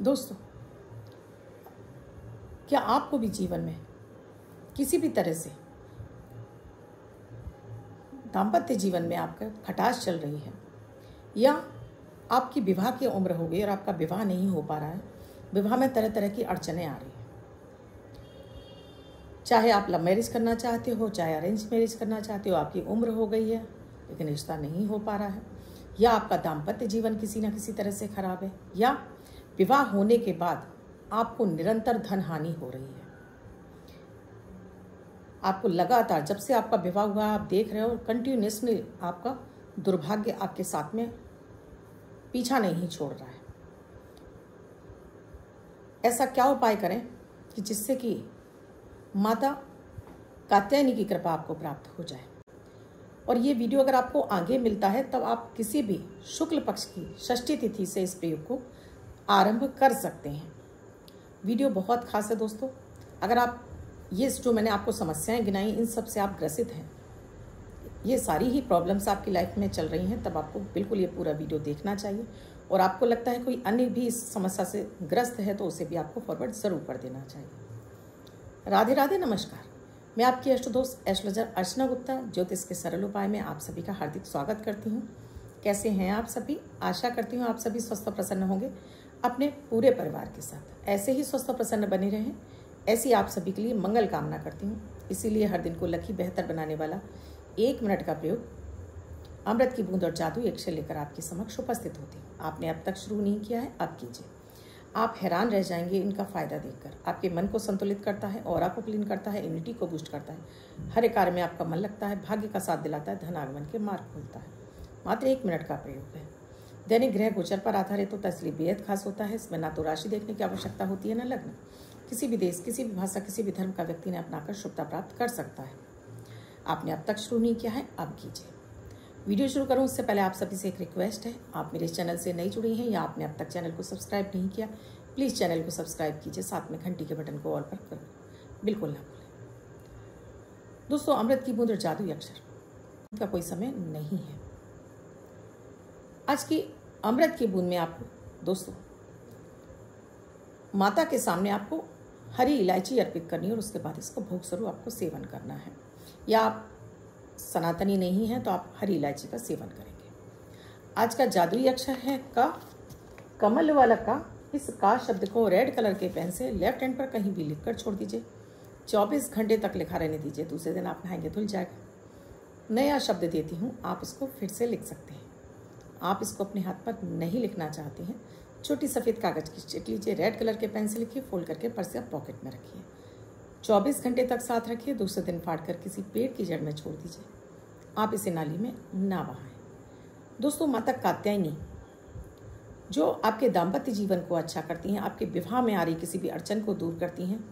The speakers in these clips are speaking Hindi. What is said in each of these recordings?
दोस्तों, क्या आपको भी जीवन में किसी भी तरह से दाम्पत्य जीवन में आपका खटास चल रही है, या आपकी विवाह की उम्र हो गई और आपका विवाह नहीं हो पा रहा है, विवाह में तरह तरह की अड़चनें आ रही हैं, चाहे आप लव मैरिज करना चाहते हो, चाहे अरेंज मैरिज करना चाहते हो, आपकी उम्र हो गई है लेकिन रिश्ता नहीं हो पा रहा है, या आपका दाम्पत्य जीवन किसी न किसी तरह से खराब है, या विवाह होने के बाद आपको निरंतर धन हानि हो रही है। आपको लगातार जब से आपका विवाह हुआ आप देख रहे हो कंटिन्यूसली आपका दुर्भाग्य आपके साथ में पीछा नहीं छोड़ रहा है। ऐसा क्या उपाय करें कि जिससे कि माता कात्यायनी की कृपा आपको प्राप्त हो जाए। और ये वीडियो अगर आपको आगे मिलता है तब आप किसी भी शुक्ल पक्ष की षष्ठी तिथि से इस प्रयोग को आरंभ कर सकते हैं। वीडियो बहुत खास है दोस्तों। अगर आप ये जो मैंने आपको समस्याएं गिनाई इन सब से आप ग्रसित हैं, ये सारी ही प्रॉब्लम्स आपकी लाइफ में चल रही हैं, तब आपको बिल्कुल ये पूरा वीडियो देखना चाहिए। और आपको लगता है कोई अन्य भी इस समस्या से ग्रस्त है तो उसे भी आपको फॉरवर्ड ज़रूर कर देना चाहिए। राधे राधे, नमस्कार। मैं आपकी अष्ट दोस्त एस्ट्रोलॉजर अर्चना गुप्ता ज्योतिष के सरल उपाय में आप सभी का हार्दिक स्वागत करती हूँ। कैसे हैं आप सभी? आशा करती हूँ आप सभी स्वस्थ और प्रसन्न होंगे अपने पूरे परिवार के साथ। ऐसे ही स्वस्थ और प्रसन्न बने रहें, ऐसी आप सभी के लिए मंगल कामना करती हूँ। इसीलिए हर दिन को लकी बेहतर बनाने वाला 1 मिनट का प्रयोग अमृत की बूंद और जादू अक्षर लेकर आपके समक्ष उपस्थित होती हूँ। आपने अब तक शुरू नहीं किया है, अब कीजिए। आप हैरान रह जाएंगे इनका फ़ायदा देखकर। आपके मन को संतुलित करता है, ऑरा को क्लीन करता है, इम्यूनिटी को बूस्ट करता है, हर एक कार्य में आपका मन लगता है, भाग्य का साथ दिलाता है, धन आगमन के मार्ग खोलता है। मात्र 1 मिनट का प्रयोग है। दैनिक ग्रह गोचर पर आधारित होता है, इसलिए बेहद खास होता है। इसमें ना तो राशि देखने की आवश्यकता होती है ना लग्न। किसी भी देश, किसी भी भाषा, किसी भी धर्म का व्यक्ति ने अपनाकर शुभता प्राप्त कर सकता है। आपने अब तक शुरू नहीं किया है, अब कीजिए। वीडियो शुरू करूं उससे पहले आप सभी से एक रिक्वेस्ट है, आप मेरे चैनल से नई जुड़ी हैं या आपने अब तक चैनल को सब्सक्राइब नहीं किया, प्लीज़ चैनल को सब्सक्राइब कीजिए, साथ में घंटी के बटन को ऑल पर कर बिल्कुल ना भूलें। दोस्तों, अमृत की बूंद और जादू अक्षर का कोई समय नहीं है। आज की अमृत की बूंद में आपको दोस्तों माता के सामने आपको हरी इलायची अर्पित करनी है और उसके बाद इसको भोग स्वरूप आपको सेवन करना है। या आप सनातनी नहीं हैं तो आप हरी इलायची का सेवन करेंगे। आज का जादुई अक्षर है क, कमल वाला का। इस का शब्द को रेड कलर के पेन से लेफ्ट हैंड पर कहीं भी लिखकर छोड़ दीजिए। 24 घंटे तक लिखा रहने दीजिए। दूसरे दिन आप नहाएंगे धुल जाएगा। नया शब्द देती हूँ, आप इसको फिर से लिख सकते हैं। आप इसको अपने हाथ पर नहीं लिखना चाहते हैं, छोटी सफ़ेद कागज़ की चिट लीजिए, रेड कलर के पेन से लिखिए, फोल्ड करके पर्स या पॉकेट में रखिए। 24 घंटे तक साथ रखिए। दूसरे दिन फाड़ कर किसी पेड़ की जड़ में छोड़ दीजिए। आप इसे नाली में ना बहाएं। दोस्तों, माता कात्यायनी जो आपके दाम्पत्य जीवन को अच्छा करती हैं, आपके विवाह में आ रही किसी भी अड़चन को दूर करती हैं,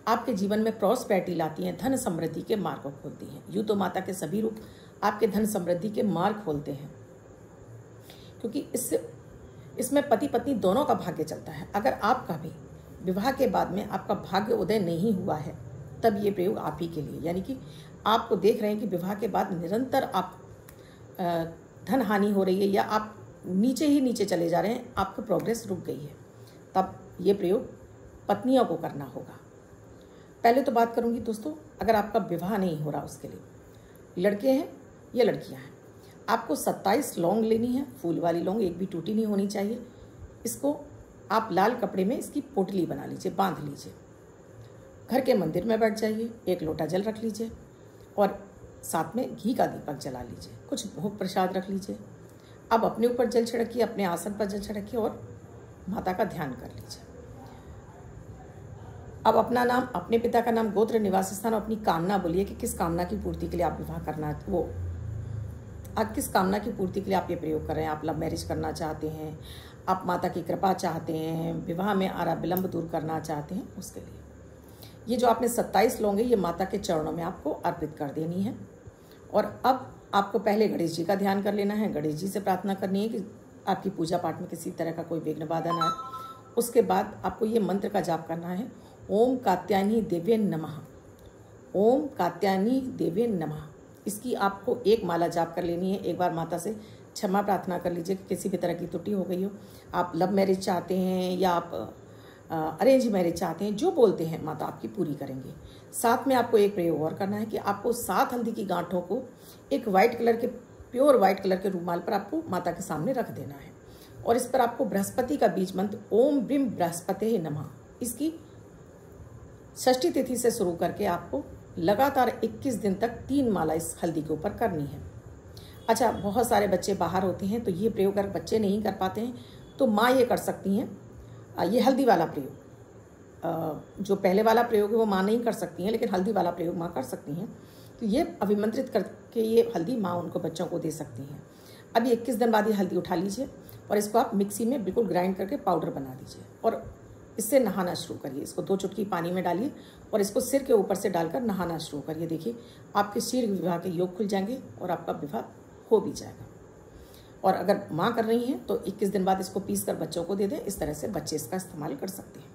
आपके जीवन में प्रॉस्पेरिटी लाती हैं, धन समृद्धि के मार्ग को खोलती हैं। यूँ तो माता के सभी रूप आपके धन समृद्धि के मार्ग खोलते हैं, क्योंकि इसमें पति पत्नी दोनों का भाग्य चलता है। अगर आपका भी विवाह के बाद में आपका भाग्य उदय नहीं हुआ है तब ये प्रयोग आप ही के लिए, यानी कि आपको देख रहे हैं कि विवाह के बाद निरंतर आप धन हानि हो रही है या आप नीचे ही नीचे चले जा रहे हैं, आपकी प्रोग्रेस रुक गई है, तब ये प्रयोग पत्नियों को करना होगा। पहले तो बात करूंगी दोस्तों, अगर आपका विवाह नहीं हो रहा उसके लिए, लड़के हैं या लड़कियां हैं, आपको 27 लौंग लेनी है, फूल वाली लौंग, एक भी टूटी नहीं होनी चाहिए। इसको आप लाल कपड़े में इसकी पोटली बना लीजिए, बांध लीजिए। घर के मंदिर में बैठ जाइए, 1 लोटा जल रख लीजिए और साथ में घी का दीपक जला लीजिए, कुछ भोग प्रसाद रख लीजिए। अब अपने ऊपर जल छिड़किए, अपने आसन पर जल छिड़किए और माता का ध्यान कर लीजिए। अब अपना नाम, अपने पिता का नाम, गोत्र, निवास स्थान और अपनी कामना बोलिए कि किस कामना की पूर्ति के लिए आप विवाह करना, वो आप किस कामना की पूर्ति के लिए आप ये प्रयोग कर रहे हैं। आप लव मैरिज करना चाहते हैं, आप माता की कृपा चाहते हैं, विवाह में आ रहा विलंब दूर करना चाहते हैं, उसके लिए ये जो आपने 27 लौंगे ये माता के चरणों में आपको अर्पित कर देनी है। और अब आपको पहले गणेश जी का ध्यान कर लेना है। गणेश जी से प्रार्थना करनी है कि आपकी पूजा पाठ में किसी तरह का कोई विघ्न बाधा ना आए। उसके बाद आपको ये मंत्र का जाप करना है, ओम कात्यायनी देव्ये नमः, ओम कात्यायनी देव्ये नमः। इसकी आपको 1 माला जाप कर लेनी है। एक बार माता से क्षमा प्रार्थना कर लीजिए कि किसी भी तरह की त्रुटि हो गई हो। आप लव मैरिज चाहते हैं या आप अरेंज मैरिज चाहते हैं, जो बोलते हैं माता आपकी पूरी करेंगे। साथ में आपको एक प्रयोग और करना है कि आपको 7 हल्दी की गांठों को एक वाइट कलर के, प्योर वाइट कलर के रुमाल पर आपको माता के सामने रख देना है और इस पर आपको बृहस्पति का बीज मंत्र ओम ब्रीम बृहस्पते नमः, इसकी षष्ठी तिथि से शुरू करके आपको लगातार 21 दिन तक 3 माला इस हल्दी के ऊपर करनी है। अच्छा, बहुत सारे बच्चे बाहर होते हैं तो ये प्रयोग अगर बच्चे नहीं कर पाते हैं तो माँ ये कर सकती हैं। ये हल्दी वाला प्रयोग, जो पहले वाला प्रयोग है वो माँ नहीं कर सकती हैं, लेकिन हल्दी वाला प्रयोग माँ कर सकती हैं। तो ये अभिमंत्रित करके ये हल्दी माँ उनको बच्चों को दे सकती हैं। अभी 21 दिन बाद ये हल्दी उठा लीजिए और इसको आप मिक्सी में बिल्कुल ग्राइंड करके पाउडर बना दीजिए और इससे नहाना शुरू करिए। इसको 2 चुटकी पानी में डालिए और इसको सिर के ऊपर से डालकर नहाना शुरू करिए। देखिए आपके शीघ्र विवाह के योग खुल जाएंगे और आपका विवाह हो भी जाएगा। और अगर माँ कर रही हैं तो 21 दिन बाद इसको पीस कर बच्चों को दे दें। इस तरह से बच्चे इसका इस्तेमाल कर सकते हैं।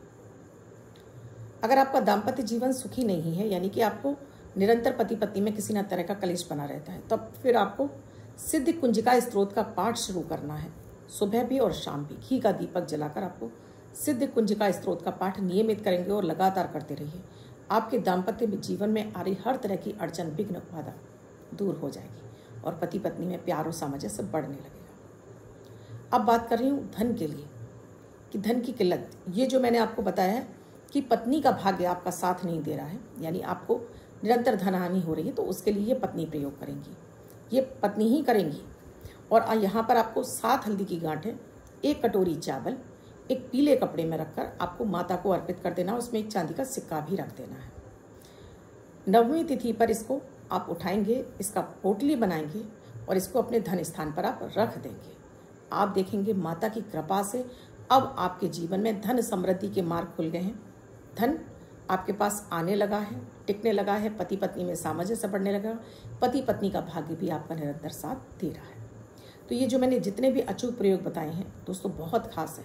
अगर आपका दाम्पत्य जीवन सुखी नहीं है, यानी कि आपको निरंतर पति पत्नी में किसी न तरह का कलेश बना रहता है, तब फिर आपको सिद्ध कुंजिका स्त्रोत का पाठ शुरू करना है। सुबह भी और शाम भी घी का दीपक जलाकर आपको सिद्ध कुंजिका स्त्रोत का पाठ नियमित करेंगे और लगातार करते रहिए। आपके दाम्पत्य जीवन में आ रही हर तरह की अड़चन, विघ्न, बाधा दूर हो जाएगी और पति पत्नी में प्यार और सामंजस्य बढ़ने लगेगा। अब बात कर रही हूँ धन के लिए कि धन की किल्लत, ये जो मैंने आपको बताया है कि पत्नी का भाग्य आपका साथ नहीं दे रहा है, यानी आपको निरंतर धन हानि हो रही है, तो उसके लिए ये पत्नी प्रयोग करेंगी, ये पत्नी ही करेंगी। और यहाँ पर आपको 7 हल्दी की गांठें, 1 कटोरी चावल एक पीले कपड़े में रखकर आपको माता को अर्पित कर देना। उसमें एक चांदी का सिक्का भी रख देना है। नवमी तिथि पर इसको आप उठाएंगे, इसका पोटली बनाएंगे और इसको अपने धन स्थान पर आप रख देंगे। आप देखेंगे माता की कृपा से अब आपके जीवन में धन समृद्धि के मार्ग खुल गए हैं। धन आपके पास आने लगा है, टिकने लगा है, पति पत्नी में सामंजस्य बढ़ने लगा, पति पत्नी का भाग्य भी आपका निरंतर साथ दे रहा है। तो ये जो मैंने जितने भी अचूक प्रयोग बताए हैं दोस्तों, बहुत खास है।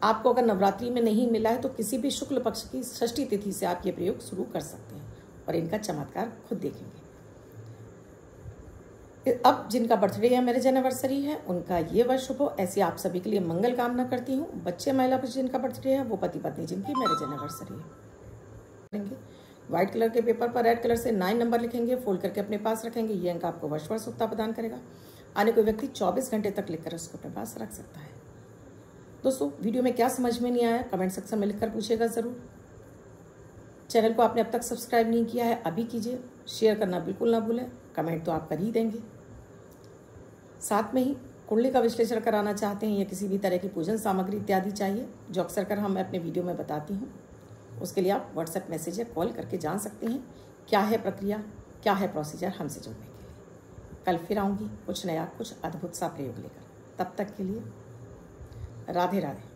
आपको अगर नवरात्रि में नहीं मिला है तो किसी भी शुक्ल पक्ष की षष्ठी तिथि से आप ये प्रयोग शुरू कर सकते हैं और इनका चमत्कार खुद देखेंगे। अब जिनका बर्थडे या मैरिज एनिवर्सरी है उनका ये वर्ष शुभ हो, ऐसी आप सभी के लिए मंगल कामना करती हूँ। बच्चे महिला जिनका बर्थडे है वो पति पत्नी जिनकी मैरिज एनिवर्सरी है, व्हाइट कलर के पेपर पर रेड कलर से 9 नंबर लिखेंगे, फोल्ड करके अपने पास रखेंगे। ये अंक आपको वर्ष उत्साह प्रदान करेगा। आने कोई व्यक्ति 24 घंटे तक लिखकर उसको अपने पास रख सकता है। दोस्तों, वीडियो में क्या समझ में नहीं आया कमेंट सेक्शन में लिखकर पूछिएगा ज़रूर। चैनल को आपने अब तक सब्सक्राइब नहीं किया है, अभी कीजिए। शेयर करना बिल्कुल ना भूलें, कमेंट तो आप कर ही देंगे। साथ में ही कुंडली का विश्लेषण कराना चाहते हैं या किसी भी तरह की पूजन सामग्री इत्यादि चाहिए, जो अक्सर कर हम अपने वीडियो में बताती हूँ, उसके लिए आप व्हाट्सएप मैसेज या कॉल करके जान सकते हैं क्या है प्रक्रिया, क्या है प्रोसीजर हमसे जुड़ने के लिए। कल फिर आऊँगी कुछ नया, कुछ अद्भुत सा प्रयोग लेकर। तब तक के लिए राधे राधे।